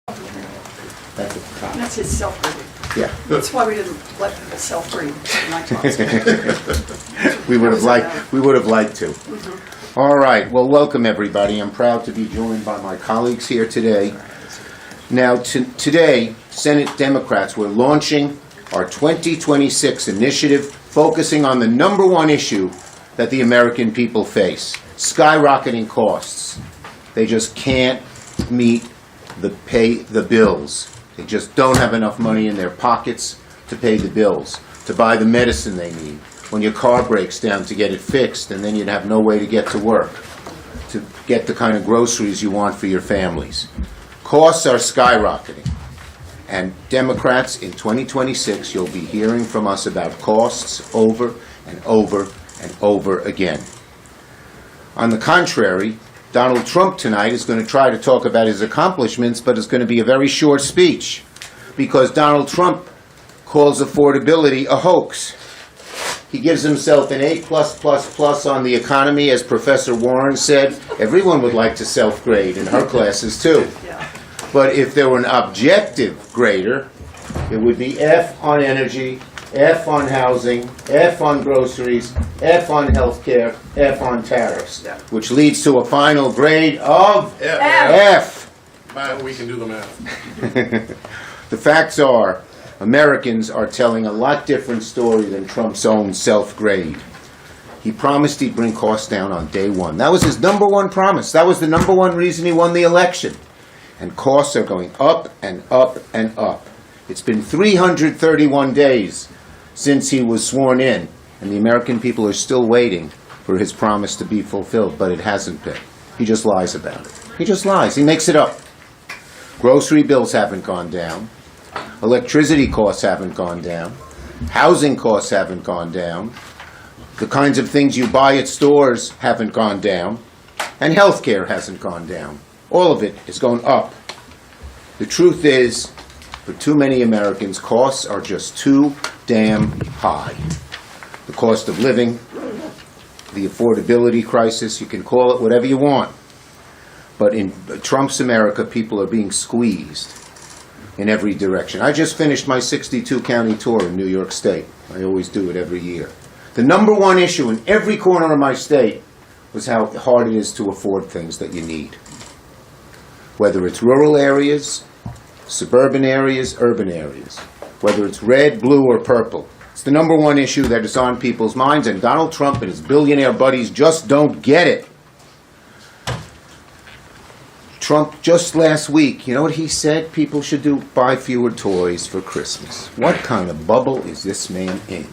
That's it. That's his self-breathing. Yeah. That's why we didn't let people self-breathe. We would have liked to. All right. Well, welcome everybody. I'm proud to be joined by my colleagues here today. Now, today, Senate Democrats, we're launching our 2026 initiative focusing on the number one issue that the American people face: skyrocketing costs. They just can't meet the bills. They just don't have enough money in their pockets to pay the bills, to buy the medicine they need, when your car breaks down to get it fixed, and then you'd have no way to get to work, to get the kind of groceries you want for your families. Costs are skyrocketing. And Democrats, in 2026, you'll be hearing from us about costs over and over and over again. On the contrary, Donald Trump tonight is going to try to talk about his accomplishments, but it's going to be a very short speech, because Donald Trump calls affordability a hoax. He gives himself an A+++ on the economy, as Professor Warren said. Everyone would like to self-grade in her classes too. But if there were an objective grader, it would be F on energy, F on housing, F on groceries, F on healthcare, F on tariffs, which leads to a final grade of F. We can do the math. The facts are, Americans are telling a lot different story than Trump's own self-grade. He promised he'd bring costs down on day one. That was his number one promise. That was the number one reason he won the election. And costs are going up and up and up. It's been 331 days since he was sworn in, and the American people are still waiting for his promise to be fulfilled, but it hasn't been. He just lies about it. He just lies. He makes it up. Grocery bills haven't gone down. Electricity costs haven't gone down. Housing costs haven't gone down. The kinds of things you buy at stores haven't gone down. And healthcare hasn't gone down. All of it is going up. The truth is, for too many Americans, costs are just too damn high. The cost of living, the affordability crisis, you can call it whatever you want. But in Trump's America, people are being squeezed in every direction. I just finished my 62-county tour in New York State. I always do it every year. The number one issue in every corner of my state was how hard it is to afford things that you need. Whether it's rural areas, suburban areas, urban areas. Whether it's red, blue, or purple. It's the number one issue that is on people's minds, and Donald Trump and his billionaire buddies just don't get it. Trump, just last week, you know what he said? People should buy fewer toys for Christmas. What kind of bubble is this man in?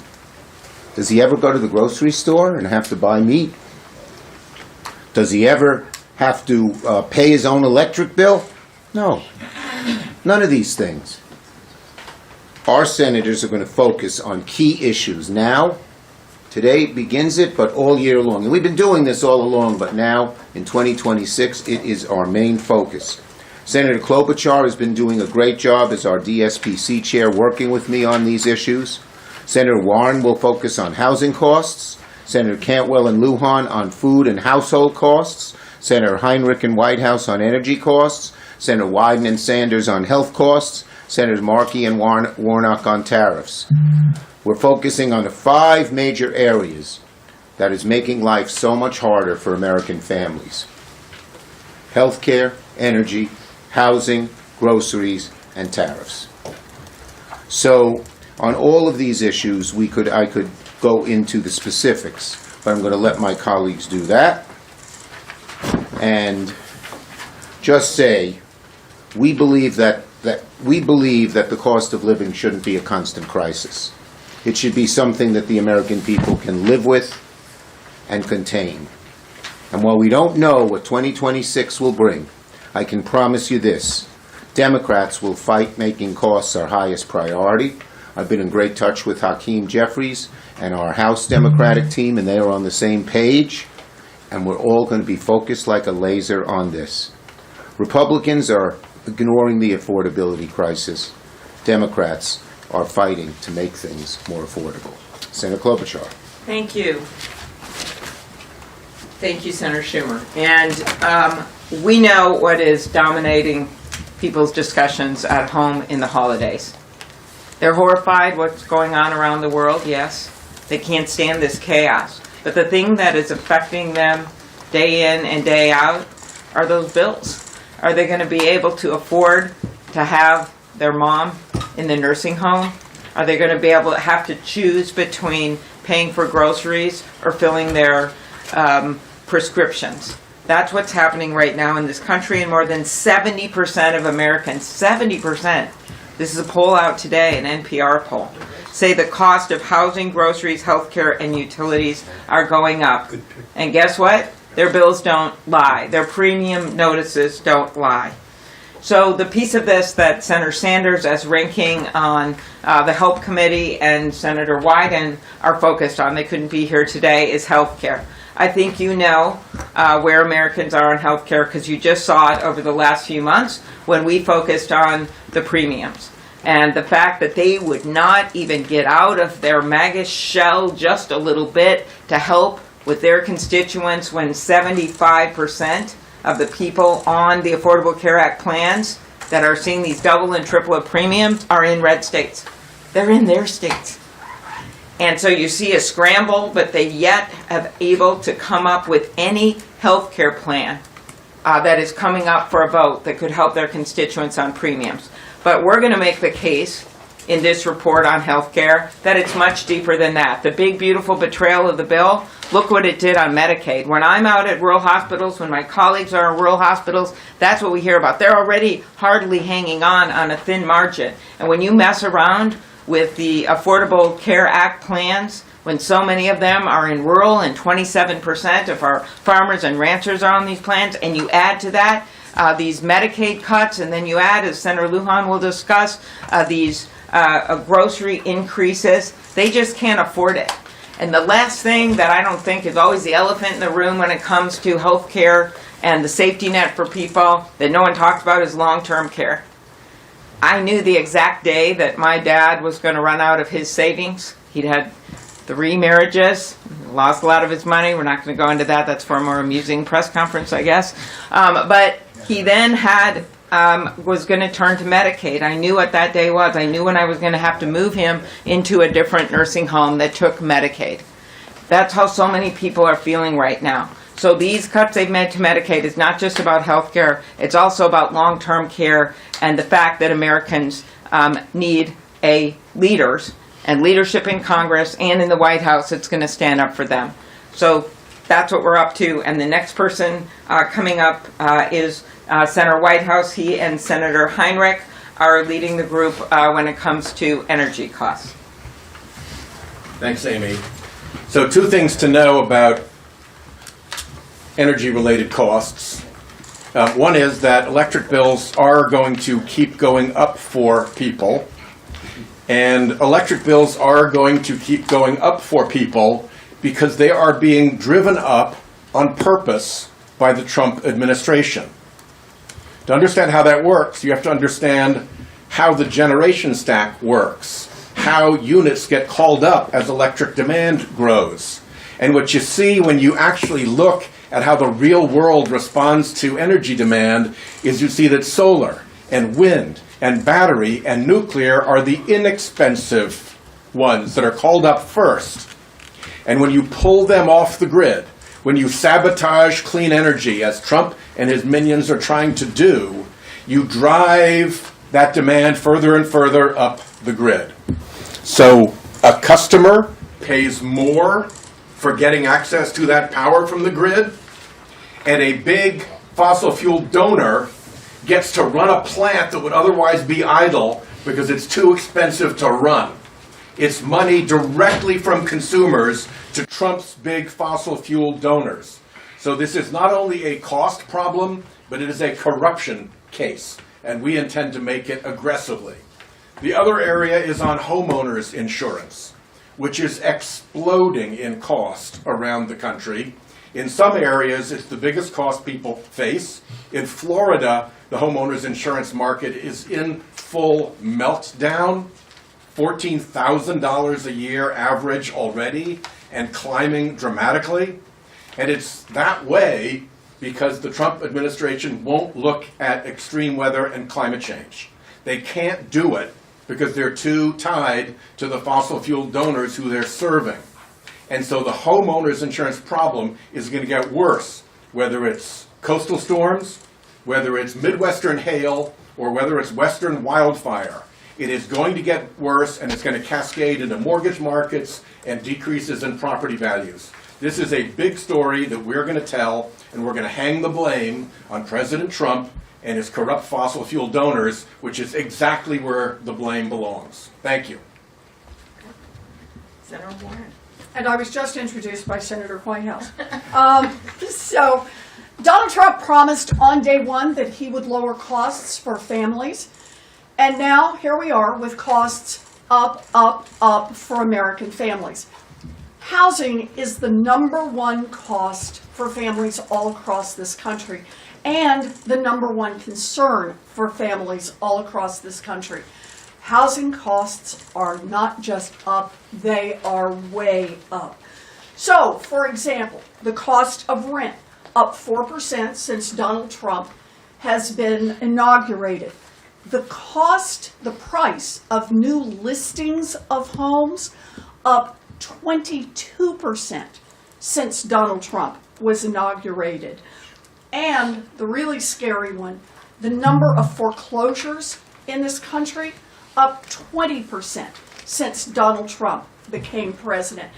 Does he ever go to the grocery store and have to buy meat? Does he ever have to pay his own electric bill? No. None of these things. Our senators are going to focus on key issues now. Today begins it, but all year long. And we've been doing this all along, but now, in 2026, it is our main focus. Senator Klobuchar has been doing a great job as our DSPC chair, working with me on these issues. Senator Warren will focus on housing costs. Senator Cantwell and Lujan on food and household costs. Senator Heinrich and Whitehouse on energy costs. Senator Wyden and Sanders on health costs. Senators Markey and Warnock on tariffs. We're focusing on the 5 major areas that is making life so much harder for American families: healthcare, energy, housing, groceries, and tariffs. So, on all of these issues, I could go into the specifics, but I'm going to let my colleagues do that. And just say, we believe that the cost of living shouldn't be a constant crisis. It should be something that the American people can live with and contain. And while we don't know what 2026 will bring, I can promise you this: Democrats will fight making costs our highest priority. I've been in great touch with Hakeem Jeffries and our House Democratic team, and they are on the same page. And we're all going to be focused like a laser on this. Republicans are ignoring the affordability crisis. Democrats are fighting to make things more affordable. Senator Klobuchar. Thank you. Thank you, Senator Schumer. And we know what is dominating people's discussions at home in the holidays. They're horrified what's going on around the world, yes. They can't stand this chaos. But the thing that is affecting them day in and day out are those bills. Are they going to be able to afford to have their mom in the nursing home? Are they going to be able to have to choose between paying for groceries or filling their prescriptions? That's what's happening right now in this country, and more than 70% of Americans, 70%, this is a poll out today, an NPR poll, say the cost of housing, groceries, healthcare, and utilities are going up. And guess what? Their bills don't lie. Their premium notices don't lie. So the piece of this that Senator Sanders, as ranking on the Help Committee, and Senator Wyden are focused on, they couldn't be here today, is health care. I think you know where Americans are on health care because you just saw it over the last few months when we focused on the premiums. And the fact that they would not even get out of their MAGA shell just a little bit to help with their constituents when 75% of the people on the Affordable Care Act plans that are seeing these double and triple of premiums are in red states. They're in their states. And so you see a scramble, but they yet have able to come up with any health care plan that is coming up for a vote that could help their constituents on premiums. But we're going to make the case in this report on health care that it's much deeper than that. The big, beautiful betrayal of the bill, look what it did on Medicaid. When I'm out at rural hospitals, when my colleagues are in rural hospitals, that's what we hear about. They're already hardly hanging on a thin margin. And when you mess around with the Affordable Care Act plans, when so many of them are in rural and 27% of our farmers and ranchers are on these plans, and you add to that these Medicaid cuts, and then you add, as Senator Lujan will discuss, these grocery increases, they just can't afford it. And the last thing that I don't think is always the elephant in the room when it comes to health care and the safety net for people that no one talks about is long-term care. I knew the exact day that my dad was going to run out of his savings. He'd had 3 marriages, lost a lot of his money. We're not going to go into that. That's for a more amusing press conference, I guess. But he then was going to turn to Medicaid. I knew what that day was. I knew when I was going to have to move him into a different nursing home that took Medicaid. That's how so many people are feeling right now. So these cuts they've made to Medicaid is not just about health care, it's also about long-term care and the fact that Americans need leaders and leadership in Congress and in the White House that's going to stand up for them. So that's what we're up to. And the next person coming up is Senator Whitehouse. He and Senator Heinrich are leading the group when it comes to energy costs. Thanks, Amy. So 2 things to know about energy-related costs. One is that electric bills are going to keep going up for people, and electric bills are going to keep going up for people because they are being driven up on purpose by the Trump administration. To understand how that works, you have to understand how the generation stack works, how units get called up as electric demand grows. And what you see when you actually look at how the real world responds to energy demand is you see that solar and wind and battery and nuclear are the inexpensive ones that are called up first. And when you pull them off the grid, when you sabotage clean energy, as Trump and his minions are trying to do, you drive that demand further and further up the grid. So a customer pays more for getting access to that power from the grid, and a big fossil fuel donor gets to run a plant that would otherwise be idle because it's too expensive to run. It's money directly from consumers to Trump's big fossil fuel donors. So this is not only a cost problem, but it is a corruption case, and we intend to make it aggressively. The other area is on homeowners insurance, which is exploding in cost around the country. In some areas, it's the biggest cost people face. In Florida, the homeowners insurance market is in full meltdown. $14,000 a year average already and climbing dramatically. And it's that way because the Trump administration won't look at extreme weather and climate change. They can't do it because they're too tied to the fossil fuel donors who they're serving. And so the homeowners insurance problem is going to get worse, whether it's coastal storms, whether it's Midwestern hail, or whether it's Western wildfire. It is going to get worse, and it's going to cascade into mortgage markets and decreases in property values. This is a big story that we're going to tell, and we're going to hang the blame on President Trump and his corrupt fossil fuel donors, which is exactly where the blame belongs. Thank you. Senator Warren. And I was just introduced by Senator Whitehouse. So Donald Trump promised on day one that he would lower costs for families. And now here we are with costs up, up, up for American families. Housing is the #1 cost for families all across this country, and the #1 concern for families all across this country. Housing costs are not just up, they are way up. So, for example, the cost of rent up 4% since Donald Trump has been inaugurated. The price of new listings of homes up 22% since Donald Trump was inaugurated. And the really scary one, the number of foreclosures in this country up 20% since Donald Trump became president.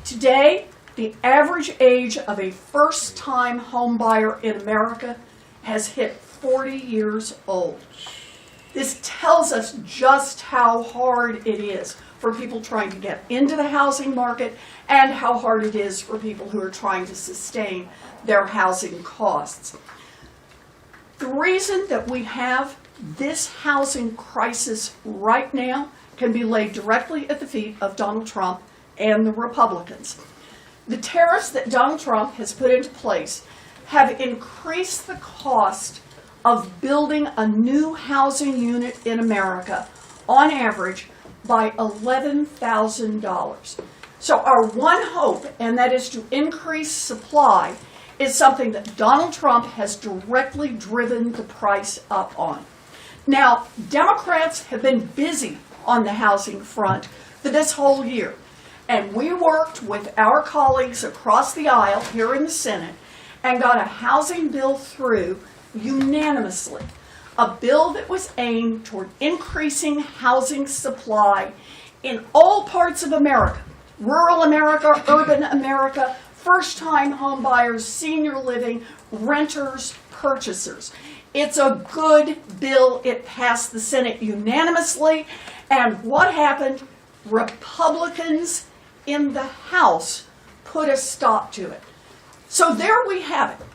Today, the average age of a first-time home buyer in America has hit 40 years old. This tells us just how hard it is for people trying to get into the housing market and how hard it is for people who are trying to sustain their housing costs. The reason that we have this housing crisis right now can be laid directly at the feet of Donald Trump and the Republicans. The tariffs that Donald Trump has put into place have increased the cost of building a new housing unit in America on average by $11,000. So our one hope, and that is to increase supply, is something that Donald Trump has directly driven the price up on. Now, Democrats have been busy on the housing front for this whole year, and we worked with our colleagues across the aisle here in the Senate and got a housing bill through unanimously, a bill that was aimed toward increasing housing supply in all parts of America, rural America, urban America, first-time home buyers, senior living, renters, purchasers. It's a good bill. It passed the Senate unanimously. And what happened? Republicans in the House put a stop to it. So there we have it.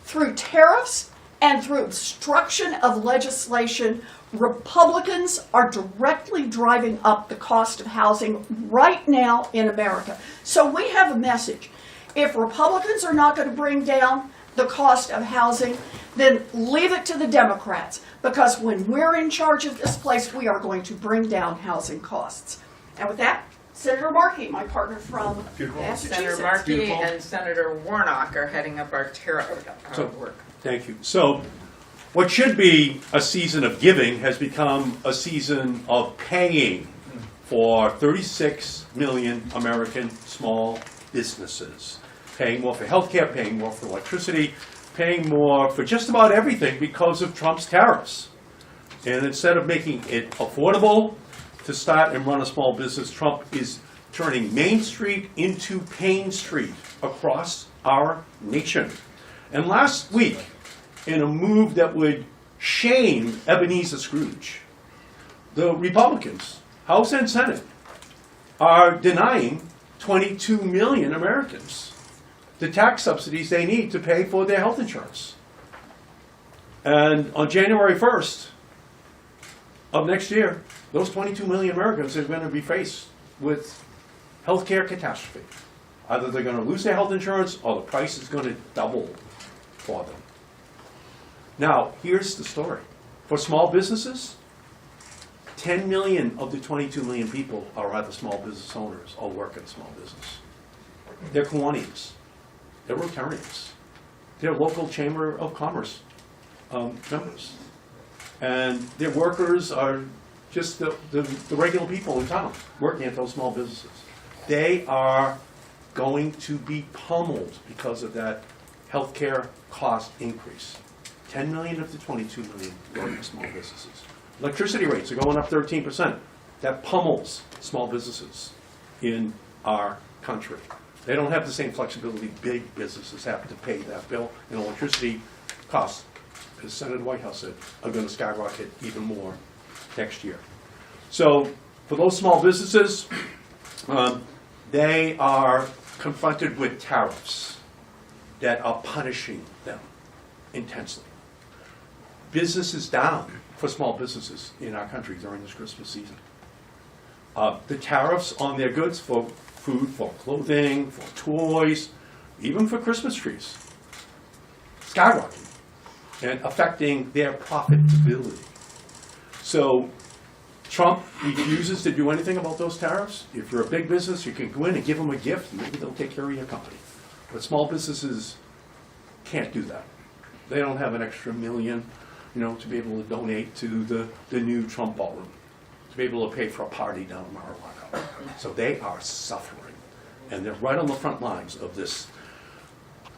Through tariffs and through obstruction of legislation, Republicans are directly driving up the cost of housing right now in America. So we have a message. If Republicans are not going to bring down the cost of housing, then leave it to the Democrats, because when we're in charge of this place, we are going to bring down housing costs. And with that, Senator Markey, my partner from Yes, Senator Massachusetts. Markey Beautiful. and Senator Warnock are heading up our tariff work. Thank you. So, what should be a season of giving has become a season of paying for 36 million American small businesses. Paying more for healthcare, paying more for electricity, paying more for just about everything because of Trump's tariffs. And instead of making it affordable to start and run a small business, Trump is turning Main Street into Pain Street across our nation. And last week, in a move that would shame Ebenezer Scrooge, the Republicans, House and Senate, are denying 22 million Americans the tax subsidies they need to pay for their health insurance. And on January 1st of next year, those 22 million Americans are going to be faced with healthcare catastrophe. Either they're going to lose their health insurance or the price is going to double for them. Now, here's the story. For small businesses, 10 million of the 22 million people are either small business owners or work in a small business. They're Kiwanians. They're Rotarians. They're local Chamber of Commerce members. And their workers are just the regular people in town working at those small businesses. They are going to be pummeled because of that healthcare cost increase. 10 million up to 22 million going to small businesses. Electricity rates are going up 13%. That pummels small businesses in our country. They don't have the same flexibility big businesses have to pay that bill. And electricity costs, as Senator Whitehouse said, are going to skyrocket even more next year. So for those small businesses, they are confronted with tariffs that are punishing them intensely. Business is down for small businesses in our country during this Christmas season. The tariffs on their goods for food, for clothing, for toys, even for Christmas trees, skyrocketing and affecting their profitability. So Trump refuses to do anything about those tariffs. If you're a big business, you can go in and give them a gift, and maybe they'll take care of your company. But small businesses can't do that. They don't have an extra million, to be able to donate to the new Trump ballroom, to be able to pay for a party down in Mar-a-Lago. So they are suffering, and they're right on the front lines of this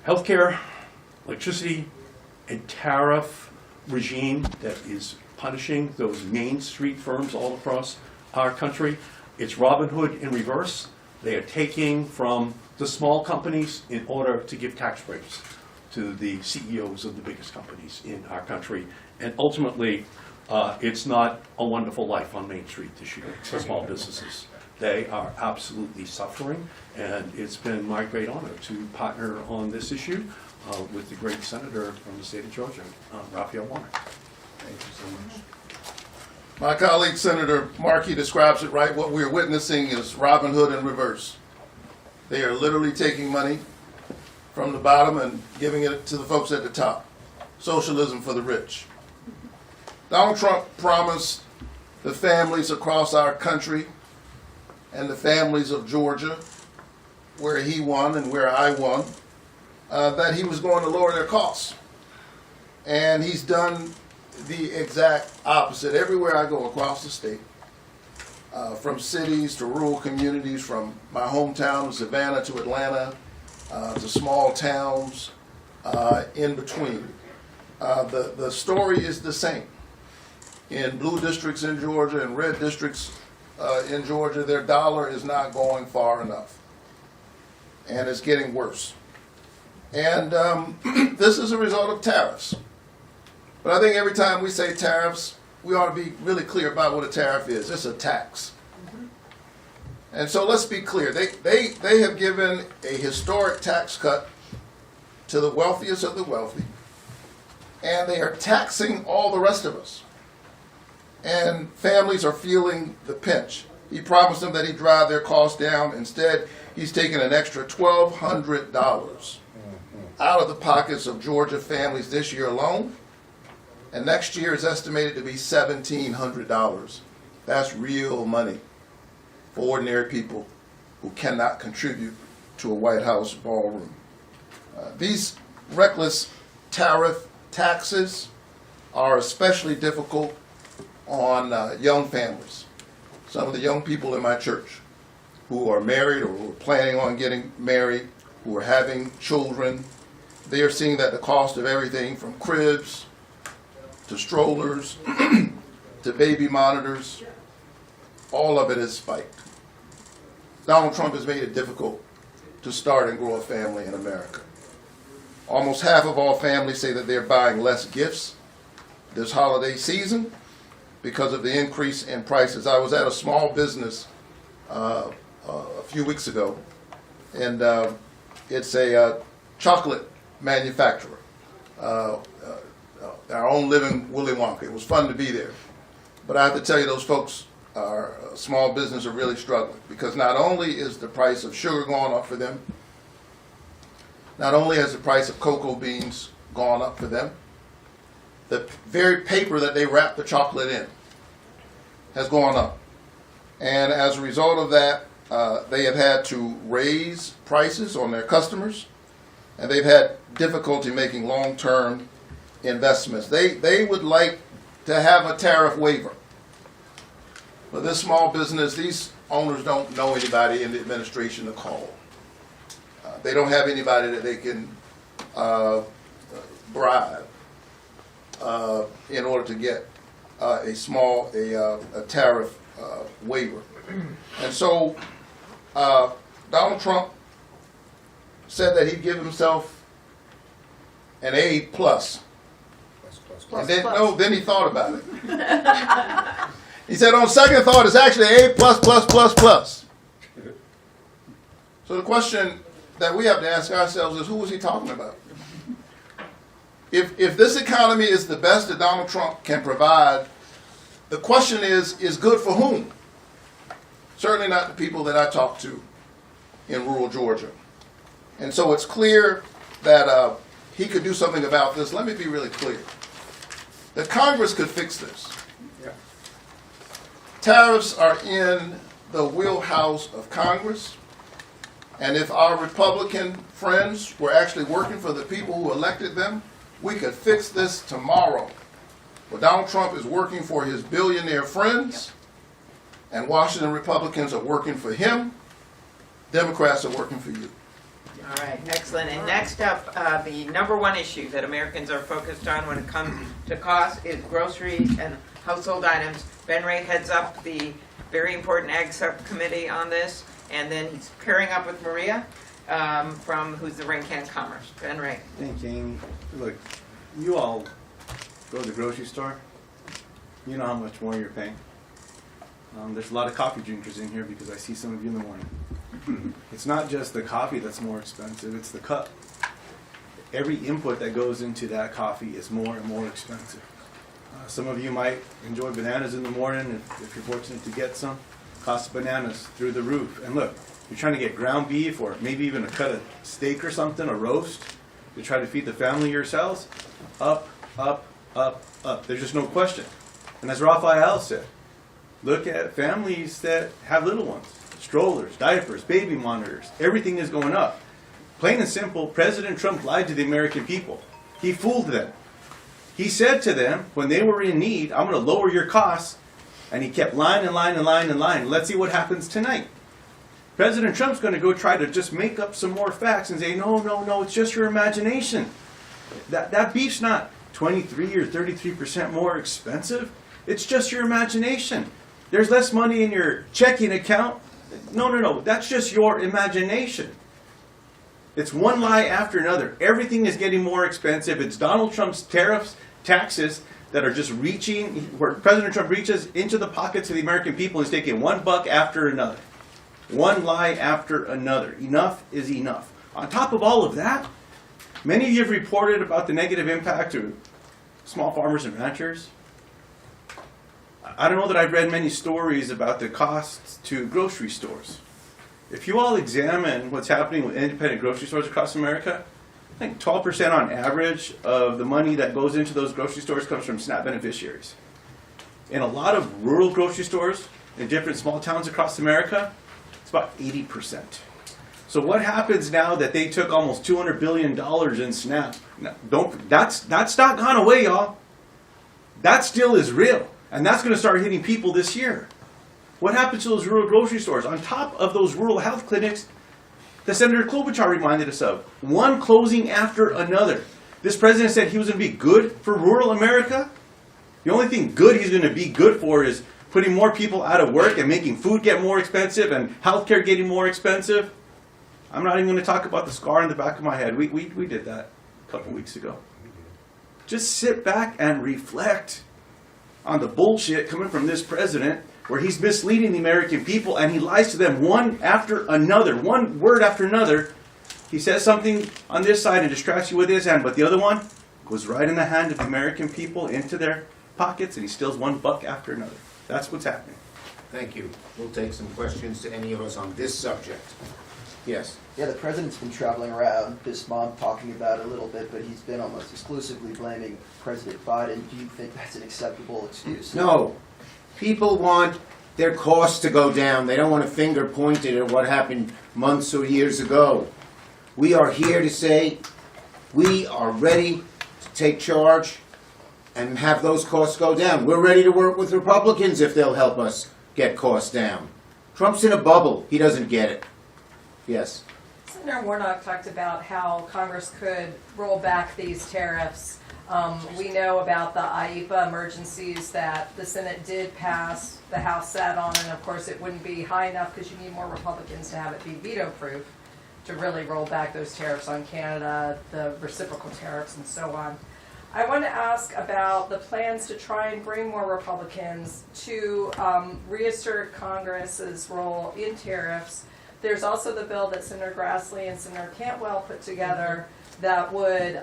healthcare, electricity, and tariff regime that is punishing those Main Street firms all across our country. It's Robin Hood in reverse. They are taking from the small companies in order to give tax breaks to the CEOs of the biggest companies in our country. And ultimately, it's not a wonderful life on Main Street this year for small businesses. They are absolutely suffering, and it's been my great honor to partner on this issue with the great senator from the state of Georgia, Raphael Warnock. Thank you so much. My colleague, Senator Markey, describes it right. What we're witnessing is Robin Hood in reverse. They are literally taking money from the bottom and giving it to the folks at the top. Socialism for the rich. Donald Trump promised the families across our country and the families of Georgia, where he won and where I won, that he was going to lower their costs. And he's done the exact opposite. Everywhere I go across the state, from cities to rural communities, from my hometown of Savannah to Atlanta, to small towns in between, the story is the same. In blue districts in Georgia and red districts in Georgia, their dollar is not going far enough. And it's getting worse. And this is a result of tariffs. But I think every time we say tariffs, we ought to be really clear about what a tariff is. It's a tax. And so let's be clear. They have given a historic tax cut to the wealthiest of the wealthy, and they are taxing all the rest of us. And families are feeling the pinch. He promised them that he'd drive their costs down. Instead, he's taken an extra $1,200 out of the pockets of Georgia families this year alone. And next year is estimated to be $1,700. That's real money for ordinary people who cannot contribute to a White House ballroom. These reckless tariff taxes are especially difficult on young families. Some of the young people in my church who are married or who are planning on getting married, who are having children, they are seeing that the cost of everything from cribs to strollers to baby monitors, all of it has spiked. Donald Trump has made it difficult to start and grow a family in America. Almost half of all families say that they're buying less gifts this holiday season because of the increase in prices. I was at a small business a few weeks ago, and it's a chocolate manufacturer. Our own living Willy Wonka. It was fun to be there. But I have to tell you, those folks, our small business, are really struggling because not only is the price of sugar going up for them, not only has the price of cocoa beans gone up for them, the very paper that they wrap the chocolate in has gone up. And as a result of that, they have had to raise prices on their customers. and they've had difficulty making long-term investments. They would like to have a tariff waiver. But this small business, these owners don't know anybody in the administration to call. They don't have anybody that they can bribe in order to get a tariff waiver. And so Donald Trump said that he'd give himself an A plus. And then he thought about it. He said, on second thought, it's actually A plus plus plus plus. So the question that we have to ask ourselves is, who was he talking about? If this economy is the best that Donald Trump can provide, the question is good for whom? Certainly not the people that I talked to in rural Georgia. And so it's clear that he could do something about this. Let me be really clear. That Congress could fix this. Yeah. Tariffs are in the wheelhouse of Congress. And if our Republican friends were actually working for the people who elected them, we could fix this tomorrow. But Donald Trump is working for his billionaire friends, and Washington Republicans are working for him. Democrats are working for you. All right, excellent. And next up, the number one issue that Americans are focused on when it comes to cost is groceries and household items. Ben Ray heads up the very important Ag Subcommittee on this, and then he's pairing up with Maria, who's the Ring Can Commerce. Ben Ray. Thank you, Amy. Look, you all go to the grocery store. You know how much more you're paying. There's a lot of coffee drinkers in here because I see some of you in the morning. It's not just the coffee that's more expensive, it's the cup. Every input that goes into that coffee is more and more expensive. Some of you might enjoy bananas in the morning if you're fortunate to get some. Cost of bananas through the roof. And look, you're trying to get ground beef or maybe even a cut of steak or something, a roast, to try to feed the family yourselves. Up, up, up, up. There's just no question. And as Raphael said, look at families that have little ones. Strollers, diapers, baby monitors. Everything is going up. Plain and simple, President Trump lied to the American people. He fooled them. He said to them, when they were in need, I'm going to lower your costs. And he kept lying and lying and lying and lying. Let's see what happens tonight. President Trump's going to go try to just make up some more facts and say, no, no, no, it's just your imagination. That beef's not 23 or 33% more expensive. It's just your imagination. There's less money in your checking account. No, no, no, that's just your imagination. It's one lie after another. Everything is getting more expensive. It's Donald Trump's tariffs, taxes that are just reaching, where President Trump reaches into the pockets of the American people and is taking $1 after another. One lie after another. Enough is enough. On top of all of that, many of you have reported about the negative impact of small farmers and ranchers. I don't know that I've read many stories about the costs to grocery stores. If you all examine what's happening with independent grocery stores across America, I think 12% on average of the money that goes into those grocery stores comes from SNAP beneficiaries. In a lot of rural grocery stores in different small towns across America, it's about 80%. So what happens now that they took almost $200 billion in SNAP? That's not gone away, y'all. That still is real. And that's going to start hitting people this year. What happens to those rural grocery stores? On top of those rural health clinics that Senator Klobuchar reminded us of. One closing after another. This president said he was going to be good for rural America. The only thing good he's going to be good for is putting more people out of work and making food get more expensive and healthcare getting more expensive. I'm not even going to talk about the scar on the back of my head. We did that a couple weeks ago. Just sit back and reflect on the bullshit coming from this president, where he's misleading the American people and he lies to them one after another, one word after another. He says something on this side and distracts you with his hand, but the other one goes right in the hand of the American people into their pockets, and he steals $1 after another. That's what's happening. Thank you. We'll take some questions to any of us on this subject. Yes. Yeah, the president's been traveling around this month talking about it a little bit, but he's been almost exclusively blaming President Biden. Do you think that's an acceptable excuse? No. People want their costs to go down. They don't want a finger pointed at what happened months or years ago. We are here to say we are ready to take charge and have those costs go down. We're ready to work with Republicans if they'll help us get costs down. Trump's in a bubble. He doesn't get it. Yes. Senator Warnock talked about how Congress could roll back these tariffs. We know about the IEPA emergencies that the Senate did pass, the House sat on, and of course it wouldn't be high enough because you need more Republicans to have it be veto-proof to really roll back those tariffs on Canada, the reciprocal tariffs and so on. I want to ask about the plans to try and bring more Republicans to reassert Congress's role in tariffs. There's also the bill that Senator Grassley and Senator Cantwell put together that would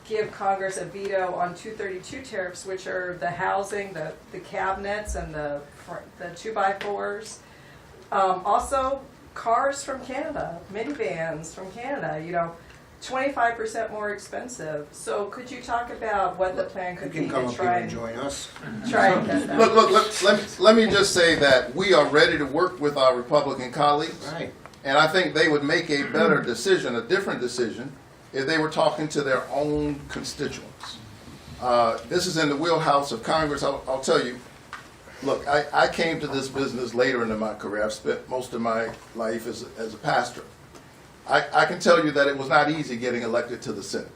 give Congress a veto on 232 tariffs, which are the housing, the cabinets, and the 2x4s. Also, cars from Canada, minivans from Canada, 25% more expensive. So could you talk about what the plan You could can be come to up here try and join us. and get that? Look, let me just say that we are ready to work with our Republican colleagues. Right. And I think they would make a better decision, a different decision, if they were talking to their own constituents. This is in the wheelhouse of Congress. I'll tell you, look, I came to this business later in my career. I've spent most of my life as a pastor. I can tell you that it was not easy getting elected to the Senate.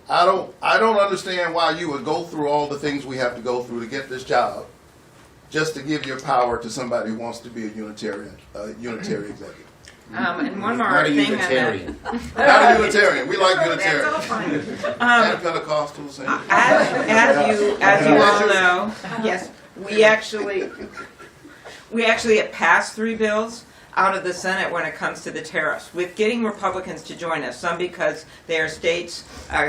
I don't understand why you would go through all the things we have to go through to get this job, just to give your power to somebody who wants to be a unitary executive. And one more Not a thing on that. Unitarian. Not a Unitarian. We like That's all Unitarians. fine. And Pentecostals. Same. As you all know, yes, we actually have passed 3 bills out of the Senate when it comes to the tariffs, with getting Republicans to join us, some because they are states.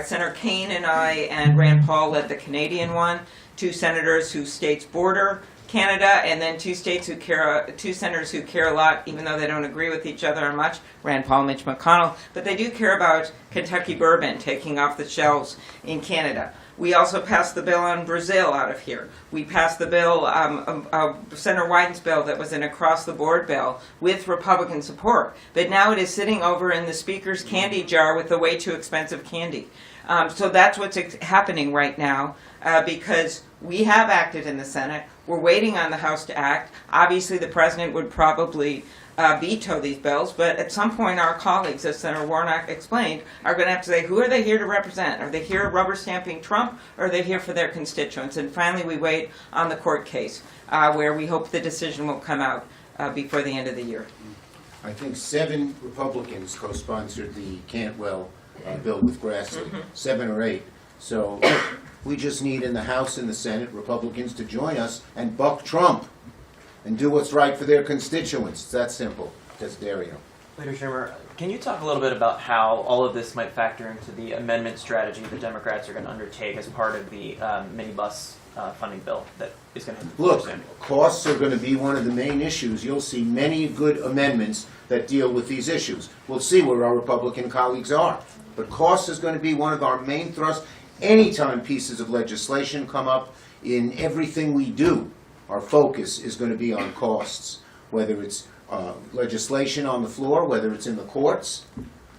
Senator Kaine and I and Rand Paul led the Canadian one, 2 senators whose states border Canada, and then 2 senators who care a lot, even though they don't agree with each other on much, Rand Paul and Mitch McConnell, but they do care about Kentucky bourbon taking off the shelves in Canada. We also passed the bill on Brazil out of here. We passed the bill, Senator Wyden's bill that was an across-the-board bill with Republican support. But now it is sitting over in the Speaker's candy jar with the way too expensive candy. So that's what's happening right now because we have acted in the Senate. We're waiting on the House to act. Obviously, the President would probably veto these bills, but at some point our colleagues, as Senator Warnock explained, are going to have to say, who are they here to represent? Are they here rubber stamping Trump, or are they here for their constituents? And finally we wait on the court case, where we hope the decision will come out before the end of the year. I think 7 Republicans co-sponsored the Cantwell bill with Grassley, 7 or 8. So we just need in the House and the Senate Republicans to join us and buck Trump and do what's right for their constituents. It's that simple. Desiderio. Leader Schumer, can you talk a little bit about how all of this might factor into the amendment strategy the Democrats are going to undertake as part of the minibus funding bill that is going to hit the floor Look, soon? costs are going to be one of the main issues. You'll see many good amendments that deal with these issues. We'll see where our Republican colleagues are. But cost is going to be one of our main thrusts. Anytime pieces of legislation come up in everything we do, our focus is going to be on costs, whether it's legislation on the floor, whether it's in the courts,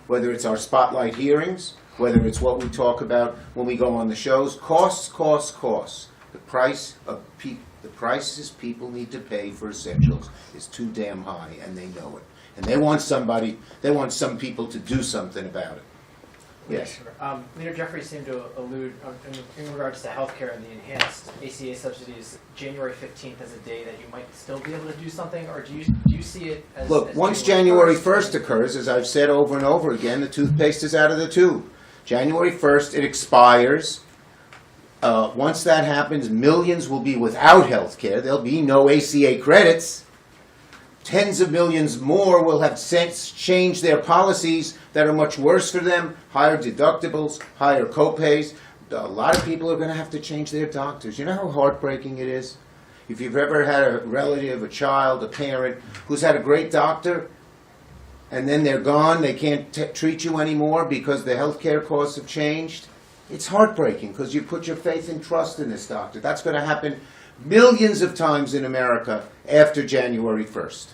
whether it's our spotlight hearings, whether it's what we talk about when we go on the shows. Costs, costs, costs. The prices people need to pay for essentials is too damn high, and they know it. And they want some people to do something about it. Yes. Leader Jeffries seemed to allude in regards to healthcare and the enhanced ACA subsidies, January 15th as a day that you might still be able to do something, or do you see it as... Look, as once January 1st occurs, as I've said over and over again, the toothpaste is out of the tube. January 1st, it expires. Once that happens, millions will be without health care. There'll be no ACA credits. Tens of millions more will have since changed their policies that are much worse for them. Higher deductibles, higher copays. A lot of people are going to have to change their doctors. You know how heartbreaking it is? If you've ever had a relative, a child, a parent who's had a great doctor, and then they're gone, they can't treat you anymore because the health care costs have changed, it's heartbreaking because you put your faith and trust in this doctor. That's going to happen millions of times in America after January 1st.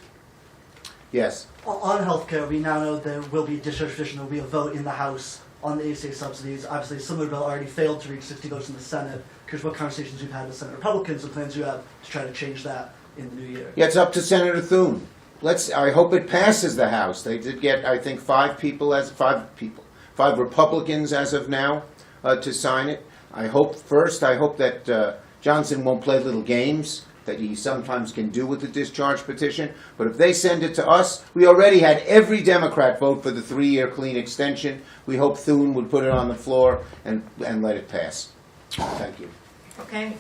Yes. On healthcare, we now know there will be distribution, there will be a vote in the House on the ACA subsidies. Obviously, a similar bill already failed to reach 60 votes in the Senate. Because what conversations we've had with Senate Republicans and plans you have to try to change that in the new year? Yeah, it's up to Senator Thune. I hope it passes the House. They did get, I think, five Republicans as of now to sign it. I hope that Johnson won't play little games that he sometimes can do with the discharge petition. But if they send it to us, we already had every Democrat vote for the 3-year clean extension. We hope Thune would put it on the floor and let it pass. Thank you. Okay.